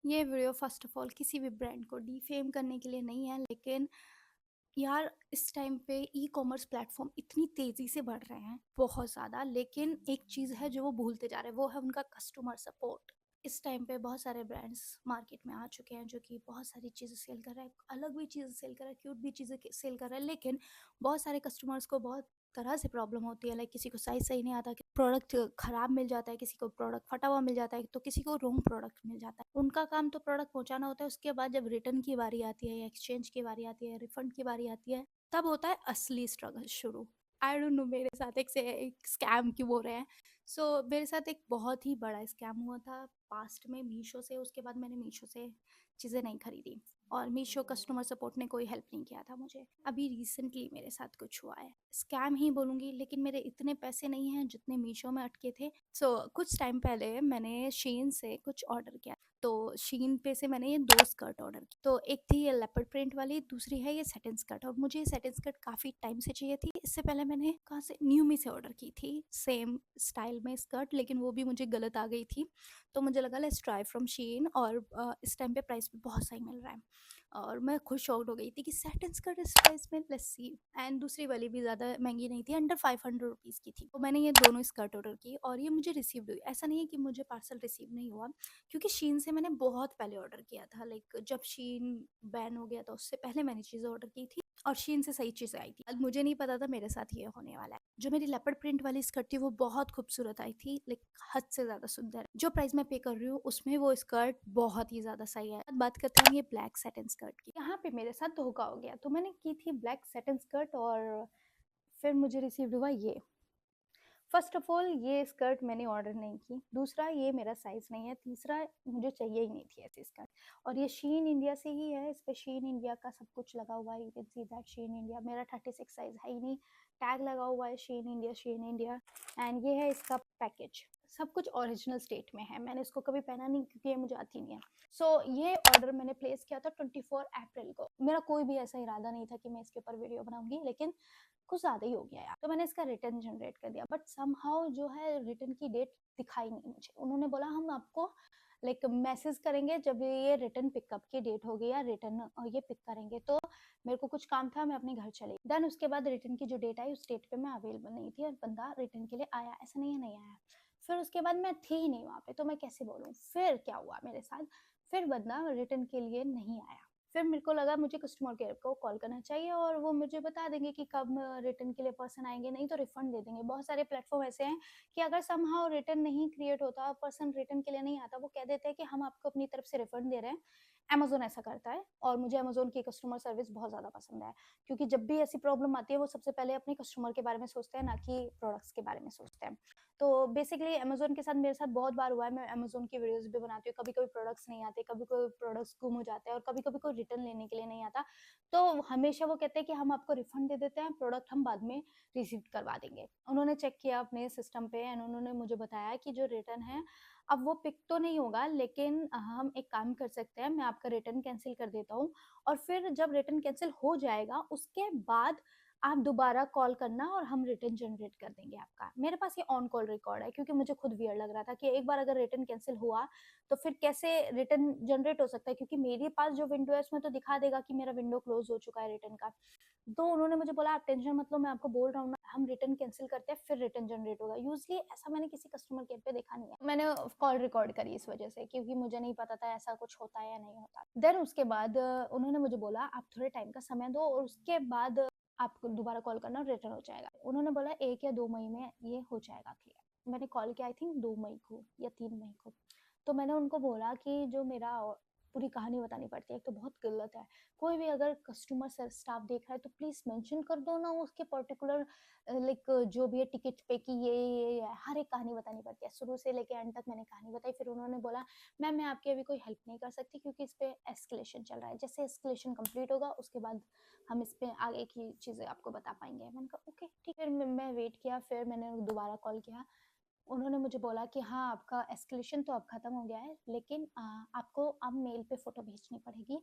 ये video first of all किसी भी ब्रांड को डिफ़ेम करने के लिए नहीं है, लेकिन यार इस टाइम पे ई-कॉमर्स प्लेटफ़ॉर्म इतनी तेज़ी से बढ़ रहे हैं, बहुत ज़्यादा, लेकिन एक चीज़ है जो वो भूलते जा रहे हैं, वो है उनका कस्टमर सपोर्ट। इस टाइम पे बहुत सारे ब्रांड्स मार्केट में आ चुके हैं जो कि बहुत सारी चीज़ें सेल कर रहे हैं, अलग भी चीज़ें सेल कर रहे हैं, क्यूट भी चीज़ें सेल कर रहे हैं, लेकिन बहुत सारे कस्टमर्स को बहुत तरह से प्रॉब्लम होती है। लाइक किसी को साइज़ सही नहीं आता, प्रोडक्ट ख़राब मिल जाता है, किसी को प्रोडक्ट फटा हुआ मिल जाता है, तो किसी को रॉन्ग प्रोडक्ट मिल जाता है। उनका काम तो प्रोडक्ट पहुँचाना होता है, उसके बाद जब रिटर्न की बारी आती है या एक्सचेंज की बारी आती है, रिफ़ंड की बारी आती है, तब होता है असली स्ट्रगल शुरू। आई डोंट नो मेरे साथ एक स्कैम क्यों हो रहे हैं। मेरे साथ एक बहुत ही बड़ा स्कैम हुआ था पास्ट में मीशो से। उसके बाद मैंने मीशो से चीज़ें नहीं खरीदी और मीशो कस्टमर सपोर्ट ने कोई हेल्प नहीं किया था मुझे। अभी रिसेंटली मेरे साथ कुछ हुआ है, स्कैम ही बोलूँगी, लेकिन मेरे इतने पैसे नहीं हैं जितने मीशो में अटके थे। कुछ टाइम पहले मैंने शीन से कुछ ऑर्डर किया, तो शीन पे से मैंने ये 2 स्कर्ट ऑर्डर की। तो एक थी ये लेपर्ड प्रिंट वाली, दूसरी है ये सैटिन स्कर्ट, और मुझे ये सैटिन स्कर्ट काफ़ी टाइम से चाहिए थी। इससे पहले मैंने कहाँ से, न्यूमी से ऑर्डर की थी सेम स्टाइल में स्कर्ट, लेकिन वो भी मुझे गलत आ गई थी। तो मुझे लगा लेट्स ट्राई फ्रॉम शीन, और इस टाइम पे प्राइस भी बहुत सही मिल रहा है। और मैं खुद शॉक्ड हो गई थी कि सैटिन स्कर्ट इस प्राइस में, लेट्स सी। एंड दूसरी वाली भी ज़्यादा महंगी नहीं थी, अंडर 500 रुपीज़ की थी। तो मैंने ये दोनों स्कर्ट ऑर्डर की और ये मुझे रिसीव्ड हुई। ऐसा नहीं है कि मुझे पार्सल रिसीव नहीं हुआ, क्योंकि शीन से मैंने बहुत पहले ऑर्डर किया था। लाइक जब शीन बैन हो गया था उससे पहले मैंने चीज़ें ऑर्डर की थी और शीन से सही चीज़ें आई थी। अब मुझे नहीं पता था मेरे साथ ये होने वाला है। जो मेरी लेपर्ड प्रिंट वाली स्कर्ट थी वो बहुत खूबसूरत आई थी, लाइक हद से ज़्यादा सुंदर। जो प्राइस मैं पे कर रही हूँ उसमें वो स्कर्ट बहुत ही ज़्यादा सही है। अब बात करते हैं ये ब्लैक सैटिन स्कर्ट की। यहाँ पे मेरे साथ धोखा हो गया। तो मैंने की थी ब्लैक सैटिन स्कर्ट और फिर मुझे रिसीव हुआ ये। फर्स्ट ऑफ ऑल ये स्कर्ट मैंने ऑर्डर नहीं की, दूसरा ये मेरा साइज़ नहीं है, तीसरा मुझे चाहिए ही नहीं थी ऐसी स्कर्ट। और ये शीन इंडिया से ही है, इस पे शीन इंडिया का सब कुछ लगा हुआ है, you can see that Shein India. मेरा 36 साइज़ है ही नहीं, टैग लगा हुआ है शीन इंडिया, शीन इंडिया। एंड ये है इसका पैकेज, सब कुछ ओरिजिनल स्टेट में है। मैंने इसको कभी पहना नहीं क्योंकि ये मुझे आती नहीं है। ये ऑर्डर मैंने प्लेस किया था 24 अप्रैल को। मेरा कोई भी ऐसा इरादा नहीं था कि मैं इसके ऊपर वीडियो बनाऊंगी, लेकिन कुछ ज़्यादा ही हो गया यार। तो मैंने इसका रिटर्न जनरेट कर दिया, बट समहाउ जो है रिटर्न की डेट दिखाई नहीं मुझे। उन्होंने बोला हम आपको लाइक मैसेज करेंगे जब ये रिटर्न पिकअप की डेट होगी या रिटर्न ये पिक करेंगे। तो मेरे को कुछ काम था, मैं अपने घर चली। देन उसके बाद रिटर्न की जो डेट आई उस डेट पे मैं अवेलेबल नहीं थी और बंदा रिटर्न के लिए आया, ऐसा नहीं है नहीं आया। फिर उसके बाद मैं थी ही नहीं वहाँ पे, तो मैं कैसे बोलूँ। फिर क्या हुआ मेरे साथ, फिर बंदा रिटर्न के लिए नहीं आया। फिर मेरे को लगा मुझे कस्टमर केयर को कॉल करना चाहिए और वो मुझे बता देंगे कि कब रिटर्न के लिए पर्सन आएंगे, नहीं तो रिफंड दे देंगे। बहुत सारे प्लेटफॉर्म ऐसे हैं कि अगर समहाउ रिटर्न नहीं क्रिएट होता, पर्सन रिटर्न के लिए नहीं आता, वो कह देते हैं कि हम आपको अपनी तरफ से रिफंड दे रहे हैं। अमेजोन ऐसा करता है और मुझे अमेजोन की कस्टमर सर्विस बहुत ज़्यादा पसंद है, क्योंकि जब भी ऐसी प्रॉब्लम आती है वो सबसे पहले अपने कस्टमर के बारे में सोचते हैं, ना कि प्रोडक्ट्स के बारे में सोचते हैं। तो बेसिकली अमेजोन के साथ मेरे साथ बहुत बार हुआ है। मैं अमेजोन की वीडियोस भी बनाती हूँ, कभी कभी प्रोडक्ट्स नहीं आते, कभी कोई प्रोडक्ट्स गुम हो जाते हैं और कभी कभी कोई रिटर्न लेने के लिए नहीं आता। तो हमेशा वो कहते हैं कि हम आपको रिफंड दे देते हैं, प्रोडक्ट हम बाद में रिसीव करवा देंगे। उन्होंने चेक किया अपने सिस्टम पे एंड उन्होंने मुझे बताया कि जो रिटर्न है अब वो पिक तो नहीं होगा, लेकिन हम एक काम कर सकते हैं, मैं आपका रिटर्न कैंसिल कर देता हूँ और फिर जब रिटर्न कैंसिल हो जाएगा उसके बाद आप दोबारा कॉल करना और हम रिटर्न जनरेट कर देंगे आपका। मेरे पास ये ऑन कॉल रिकॉर्ड है, क्योंकि मुझे खुद वियर लग रहा था कि एक बार अगर रिटर्न कैंसिल हुआ तो फिर कैसे रिटर्न जनरेट हो सकता है, क्योंकि मेरे पास जो विंडो है उसमें तो दिखा देगा कि मेरा विंडो क्लोज हो चुका है रिटर्न का। तो उन्होंने मुझे बोला आप टेंशन मत लो, मैं आपको बोल रहा हूँ ना, हम रिटर्न कैंसिल करते हैं फिर रिटर्न जनरेट होगा। यूजली ऐसा मैंने किसी कस्टमर केयर पे देखा नहीं है। मैंने कॉल रिकॉर्ड करी इस वजह से, क्योंकि मुझे नहीं पता था ऐसा कुछ होता है या नहीं होता। देन उसके बाद उन्होंने मुझे बोला आप थोड़े टाइम का समय दो और उसके बाद आपको दोबारा कॉल करना, रिटर्न हो जाएगा। उन्होंने बोला 1 या 2 मई में ये हो जाएगा क्लियर। मैंने कॉल किया आई थिंक 2 मई को या 3 मई को। तो मैंने उनको बोला कि जो मेरा पूरी कहानी बतानी पड़ती है, एक तो बहुत गलत है। कोई भी अगर कस्टमर स्टाफ देख रहा है तो प्लीज़ मेंशन कर दो ना उसके पर्टिकुलर लाइक जो भी है टिकट पे कि ये है। हर एक कहानी बतानी पड़ती है, शुरू से लेके एंड तक मैंने कहानी बताई। फिर उन्होंने बोला मैम मैं आपकी अभी कोई हेल्प नहीं कर सकती क्योंकि इस पे एस्केलेशन चल रहा है, जैसे एस्केलेशन कंप्लीट होगा उसके बाद हम इस पे आगे की चीज़ें आपको बता पाएंगे। मैंने कहा ओके ठीक है। फिर मैं वेट किया, फिर मैंने दोबारा कॉल किया। उन्होंने मुझे बोला कि हाँ आपका एस्केलेशन तो अब ख़त्म हो गया है, लेकिन आपको अब मेल पे फ़ोटो भेजनी पड़ेगी।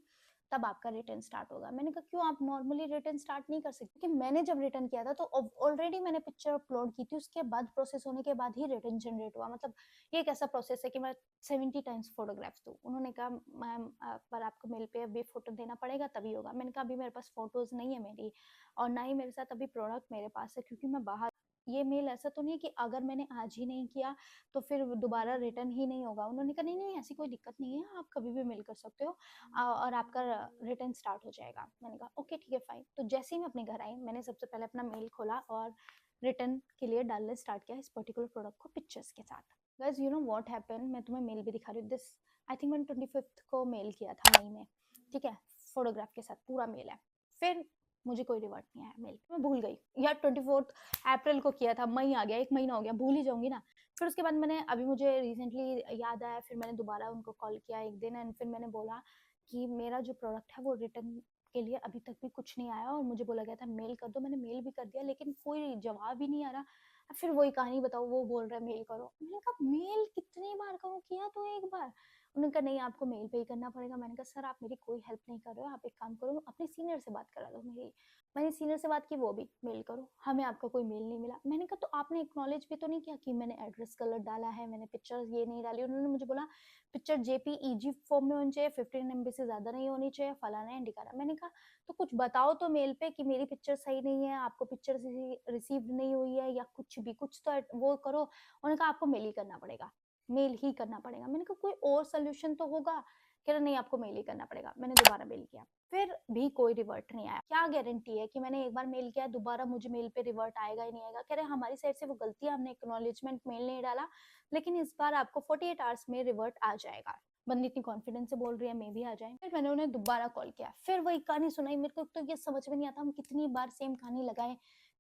तब आपका रिटर्न स्टार्ट होगा। मैंने कहा क्यों, आप नॉर्मली रिटर्न स्टार्ट नहीं कर सकते? क्योंकि मैंने जब रिटर्न किया था तो ऑलरेडी मैंने पिक्चर अपलोड की थी, उसके बाद प्रोसेस होने के बाद ही रिटर्न जनरेट हुआ। मतलब ये एक ऐसा प्रोसेस है कि मैं 70 टाइम्स फोटोग्राफ्स दूँ। उन्होंने कहा मैम पर आपको मेल पे अभी फोटो देना पड़ेगा तभी होगा। मैंने कहा अभी मेरे पास फोटोज नहीं है मेरी, और ना ही मेरे साथ अभी प्रोडक्ट मेरे पास है, क्योंकि मैं बाहर, ये मेल ऐसा तो नहीं है कि अगर मैंने आज ही नहीं किया तो फिर दोबारा रिटर्न ही नहीं होगा। उन्होंने कहा नहीं नहीं ऐसी कोई दिक्कत नहीं है, आप कभी भी मेल कर सकते हो और आपका रिटर्न स्टार्ट हो जाएगा। मैंने कहा ओके ठीक है फाइन। तो जैसे ही मैं अपने घर आई, मैंने सबसे पहले अपना मेल खोला और रिटर्न के लिए डालने स्टार्ट किया इस पर्टिकुलर प्रोडक्ट को पिक्चर्स के साथ। Guys you know what happen, मैं तुम्हें मेल भी दिखा रही हूँ। दिस आई थिंक मैंने 25 को मेल किया था मई में, ठीक है, फोटोग्राफ के साथ पूरा मेल है। फिर मुझे कोई रिवर्ट नहीं आया मेल, मैं भूल गई यार। 24 अप्रैल को किया था, मई आ गया, 1 महीना हो गया, भूल ही जाऊंगी ना। फिर उसके बाद मैंने, अभी मुझे रिसेंटली याद आया, फिर मैंने दोबारा उनको कॉल किया एक दिन एंड फिर मैंने बोला कि मेरा जो प्रोडक्ट है वो रिटर्न के लिए अभी तक भी कुछ नहीं आया और मुझे बोला गया था मेल कर दो। मैंने मेल भी कर दिया लेकिन कोई जवाब ही नहीं आ रहा। फिर वही कहानी बताओ, वो बोल रहा है मेल करो। मैंने कहा मेल कितनी बार करूँ, किया तो एक बार। उन्होंने कहा नहीं आपको मेल पे ही करना पड़ेगा। मैंने कहा सर आप मेरी कोई हेल्प नहीं कर रहे हो, आप एक काम करो अपने सीनियर से बात करा दो मेरी। मैंने सीनियर से बात की, वो भी मेल करो, हमें आपका कोई मेल नहीं मिला। मैंने कहा तो आपने एक्नॉलेज भी तो नहीं किया कि मैंने एड्रेस कलर डाला है, मैंने पिक्चर ये नहीं डाली। उन्होंने मुझे बोला पिक्चर जेपीईजी फॉर्म में होनी चाहिए, 15 MB से ज्यादा नहीं होनी चाहिए, फलाना है ढिकाना। मैंने कहा तो कुछ बताओ तो मेल पे कि मेरी पिक्चर सही नहीं है, आपको पिक्चर रिसीव नहीं हुई है या कुछ भी, कुछ तो वो करो। उन्होंने कहा आपको मेल ही करना पड़ेगा, मेल ही करना पड़ेगा। मैंने कहा कोई और सोल्यूशन तो होगा? कह रहा नहीं आपको मेल ही करना पड़ेगा। मैंने दोबारा मेल किया, फिर भी कोई रिवर्ट नहीं आया। क्या गारंटी है कि मैंने एक बार मेल किया दोबारा मुझे मेल पे रिवर्ट आएगा ही नहीं आएगा? कह रहे हमारी साइड से वो गलती है, हमने एक्नॉलेजमेंट मेल नहीं डाला, लेकिन इस बार आपको 48 आवर्स में रिवर्ट आ जाएगा। बंदी इतनी कॉन्फिडेंस से बोल रही है मे भी आ जाए। फिर मैंने उन्हें दोबारा कॉल किया, फिर वही कहानी सुनाई। मेरे को तो ये समझ में नहीं आता हम कितनी बार सेम कहानी लगाएं।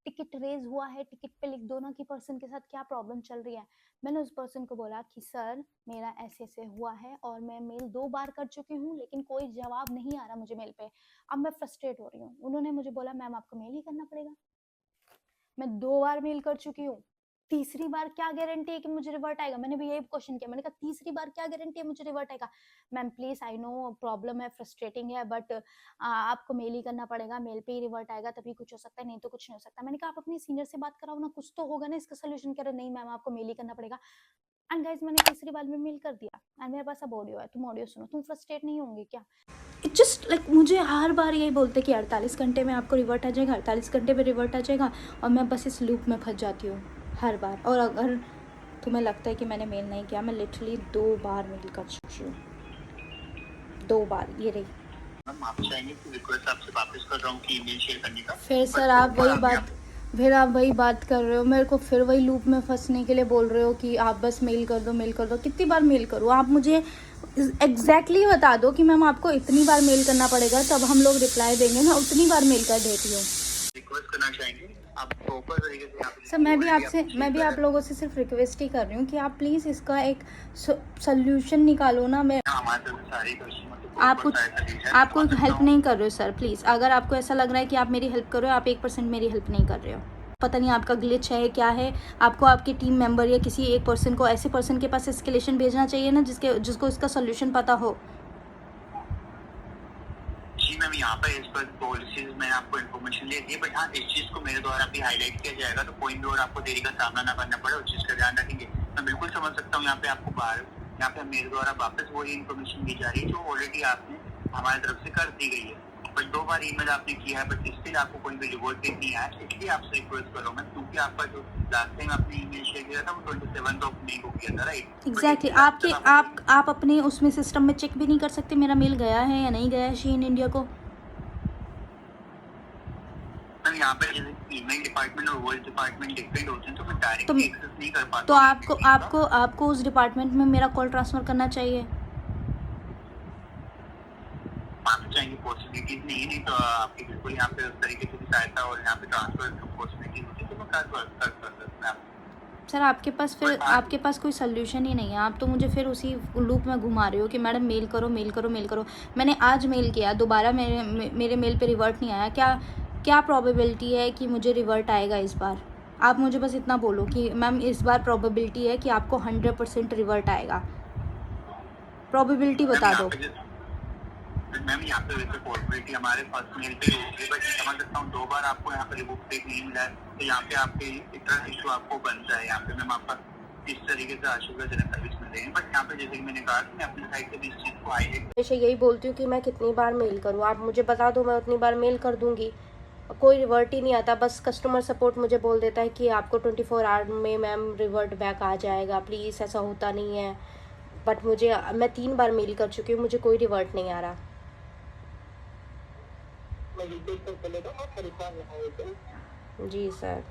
टिकट रेज हुआ है, टिकट पे लिख दो ना कि पर्सन के साथ क्या प्रॉब्लम चल रही है। मैंने उस पर्सन को बोला कि सर मेरा ऐसे ऐसे हुआ है और मैं मेल 2 बार कर चुकी हूँ लेकिन कोई जवाब नहीं आ रहा मुझे मेल पे, अब मैं फ्रस्ट्रेट हो रही हूँ। उन्होंने मुझे बोला मैम आपको मेल ही करना पड़ेगा। मैं 2 बार मेल कर चुकी हूँ, तीसरी बार क्या गारंटी है कि मुझे रिवर्ट आएगा? मैंने भी यही क्वेश्चन किया। मैंने कहा तीसरी बार क्या गारंटी है मुझे रिवर्ट आएगा? Ma'am please I know problem है, फ्रस्ट्रेटिंग है, बट आपको मेल ही करना पड़ेगा, मेल पे ही रिवर्ट आएगा तभी कुछ हो सकता है, नहीं तो कुछ नहीं हो सकता। मैंने कहा आप अपनी सीनियर से बात कराओ ना, कुछ तो होगा ना इसका सोल्यूशन। कह रहे नहीं मैम आपको मेल ही करना पड़ेगा। एंड गाइस मैंने तीसरी बार में मेल कर दिया एंड मेरे पास अब ऑडियो है, तुम ऑडियो सुनो। तुम फ्रस्ट्रेट नहीं होंगे क्या? इट जस्ट लाइक मुझे हर बार यही बोलते कि 48 घंटे में आपको रिवर्ट आ जाएगा, 48 घंटे में रिवर्ट आ जाएगा, और मैं बस इस लूप में फंस जाती हूँ हर बार। और अगर तुम्हें लगता है कि मैंने मेल नहीं किया, मैं लिटरली 2 बार मेल कर चुकी हूँ, 2 बार। ये रही मैम आप चाहेंगे कि रिक्वेस्ट आपसे वापस कर रहा हूँ कि ईमेल शेयर करने का। फिर सर आप वही बात कर रहे हो, मेरे को फिर वही लूप में फंसने के लिए बोल रहे हो कि आप बस मेल कर दो, मेल कर दो। कितनी बार मेल करूँ? आप मुझे एग्जैक्टली बता दो कि मैम आपको इतनी बार मेल करना पड़ेगा तब हम लोग रिप्लाई देंगे, मैं उतनी बार मेल कर देती हूँ। रिक्वेस्ट करना चाहेंगे आप प्रॉपर तरीके से यहाँ पे सर मैं भी आप लोगों से सिर्फ रिक्वेस्ट ही कर रही हूँ कि आप प्लीज़ इसका एक सोल्यूशन निकालो ना। मैं हमारे तरफ से सारे कस्टमर आप कोई हेल्प नहीं कर रहे हो सर, प्लीज़। अगर आपको ऐसा लग रहा है कि आप मेरी हेल्प कर रहे हो, आप 1% मेरी हेल्प नहीं कर रहे हो। पता नहीं आपका ग्लिच है क्या है। आपको आपके टीम मेंबर या किसी एक पर्सन को, ऐसे पर्सन के पास एस्केलेशन भेजना चाहिए ना जिसको इसका सोल्यूशन पता हो। जी मैम यहाँ पर इस पर पॉलिसीज मैंने आपको इन्फॉर्मेशन दे दी है, बट हाँ इस चीज़ को मेरे द्वारा भी हाईलाइट किया जाएगा तो कोई भी और आपको देरी का सामना ना करना पड़े, उस चीज़ का ध्यान रखेंगे। मैं बिल्कुल समझ सकता हूँ यहाँ पे आपको यहाँ पे मेरे द्वारा वापस वही इन्फॉर्मेशन दी जा रही है जो ऑलरेडी आपने हमारी तरफ से कर दी गई है। बट 2 बार ईमेल आपने किया है बट स्टिल आपको कोई भी रिवॉर्ड नहीं आया, इसलिए आपसे रिक्वेस्ट कर रहा हूँ मैं, क्योंकि आपका जो लास्ट टाइम आपने ईमेल शेयर किया था वो 27 मई को किया था, राइट? एग्जैक्टली आप अपने उसमें सिस्टम में चेक भी नहीं कर सकते मेरा मेल गया है या नहीं गया है शीन इंडिया को? यहाँ पे जैसे ईमेल डिपार्टमेंट और वॉइस डिपार्टमेंट डिफरेंट होते हैं तो मैं डायरेक्टली एक्सेस नहीं कर पाता। तो आपको उस डिपार्टमेंट में मेरा कॉल ट्रांसफर करना चाहिए। आप चाहेंगे पॉसिबिलिटीज नहीं तो आपकी बिल्कुल यहाँ पे उस तरीके से सहायता और यहाँ पे ट्रांसफर पॉसिबिलिटीज होती है तो मैं कर सकता हूँ। सर आपके पास कोई सोल्यूशन ही नहीं है। आप तो मुझे फिर उसी लूप में घुमा रहे हो कि मैडम मेल करो मेल करो मेल करो। मैंने आज मेल किया, दोबारा मेरे मेल पे रिवर्ट नहीं आया। क्या प्रोबेबिलिटी है कि मुझे रिवर्ट आएगा इस बार? आप मुझे बस इतना बोलो कि मैम इस बार प्रोबेबिलिटी है कि आपको 100% रिवर्ट आएगा। प्रोबेबिलिटी बता दो। मैम यहाँ पे वैसे पॉसिबिलिटी हमारे फर्स्ट मेल पे ही होगी, बट मैं समझ सकता हूँ 2 बार आपको यहाँ पे रिबुक पे नहीं मिला है, तो यहाँ पे आपके इतना इशू आपको बन जाए यहाँ पे मैम आपका इस तरीके से आशुभाजनक सर्विस मिल रही है। बट यहाँ पे जैसे कि मैंने कहा कि मैं अपनी साइड से भी इस चीज़ को हाईलाइट हमेशा यही बोलती हूँ कि मैं कितनी बार मेल करूँ, आप मुझे बता दो, मैं उतनी बार मेल कर दूँगी। कोई रिवर्ट ही नहीं आता, बस कस्टमर सपोर्ट मुझे बोल देता है कि आपको 24 आवर में मैम रिवर्ट बैक आ जाएगा, प्लीज़, ऐसा होता नहीं है। बट मैं 3 बार मेल कर चुकी हूँ, मुझे कोई रिवर्ट नहीं आ रहा। जी सर।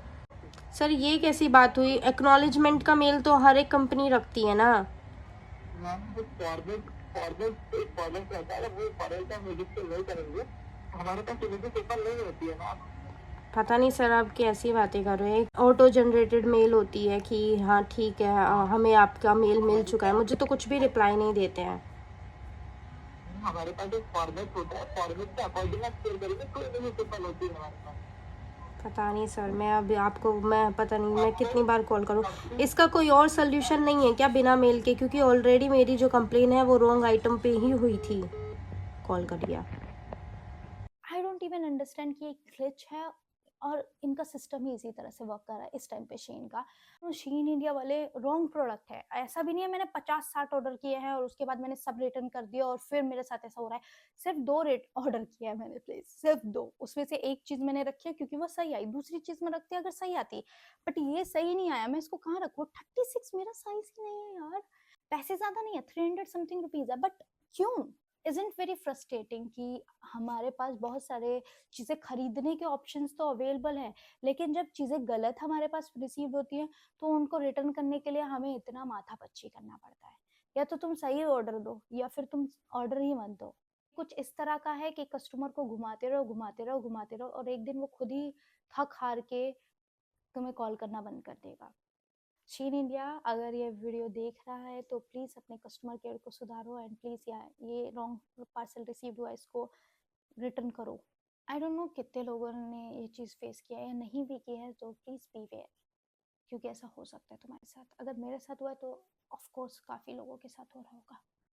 सर ये कैसी बात हुई? एक्नॉलेजमेंट का मेल तो हर एक कंपनी रखती है ना। मैम जो फॉरवर्ड फॉरवर्ड एक फॉरवर्ड रहता है, वो फॉरवर्ड का हम रजिस्टर नहीं करेंगे, हमारे पास इमेजेस पेपर नहीं होती है ना। पता नहीं सर, आप कैसी बातें कर रहे हैं। ऑटो जनरेटेड मेल होती है कि हाँ ठीक है, हमें आपका मेल मिल चुका है, मुझे तो कुछ भी रिप्लाई नहीं देते हैं। हमारे पास एक फॉर्मेट होता है, फॉर्मेट के अकॉर्डिंग आप शेयर करेंगे तो इमेजेस पेपर होती है हमारे पास। पता नहीं सर, मैं अभी आपको पता नहीं मैं कितनी बार कॉल करूं। इसका कोई और सोल्यूशन नहीं है क्या बिना मेल के? क्योंकि ऑलरेडी मेरी जो कंप्लेन है वो रॉन्ग आइटम पे ही हुई थी। कॉल करिए आप। आई डोंट इवन अंडरस्टैंड कि एक ग्लिच है और इनका सिस्टम ही इसी तरह से वर्क कर रहा है इस टाइम पे शीन का। तो शीन इंडिया वाले रॉन्ग प्रोडक्ट है, ऐसा भी नहीं है मैंने 50-60 ऑर्डर किए हैं और उसके बाद मैंने सब रिटर्न कर दिया और फिर मेरे साथ ऐसा हो रहा है। सिर्फ 2 रेट ऑर्डर किया है मैंने, प्लीज सिर्फ 2, उसमें से एक चीज मैंने रखी है क्योंकि वो सही आई, दूसरी चीज मैं रखती अगर सही आती, बट ये सही नहीं आया, मैं इसको कहाँ रखूँ? 36 मेरा साइज ही नहीं है यार। पैसे ज्यादा नहीं है, 300 समथिंग रुपीज है, बट क्यों? इजंट वेरी फ्रस्ट्रेटिंग कि हमारे पास बहुत सारे चीज़ें खरीदने के ऑप्शंस तो अवेलेबल है, लेकिन जब चीज़ें गलत हमारे पास रिसीव होती हैं तो उनको रिटर्न करने के लिए हमें इतना माथापच्ची करना पड़ता है। या तो तुम सही ऑर्डर दो या फिर तुम ऑर्डर ही मत दो। कुछ इस तरह का है कि कस्टमर को घुमाते रहो घुमाते रहो घुमाते रहो और एक दिन वो खुद ही थक हार के तुम्हें कॉल करना बंद कर देगा। शीन इंडिया अगर ये वीडियो देख रहा है तो प्लीज़ अपने कस्टमर केयर को सुधारो एंड प्लीज़ ये रॉन्ग पार्सल रिसीव हुआ इसको रिटर्न करो। आई डोंट नो कितने लोगों ने ये चीज़ फेस किया है या नहीं भी की है, तो प्लीज़ बी वेयर, क्योंकि ऐसा हो सकता है तुम्हारे साथ। अगर मेरे साथ हुआ है तो ऑफ कोर्स काफ़ी लोगों के साथ हो रहा होगा।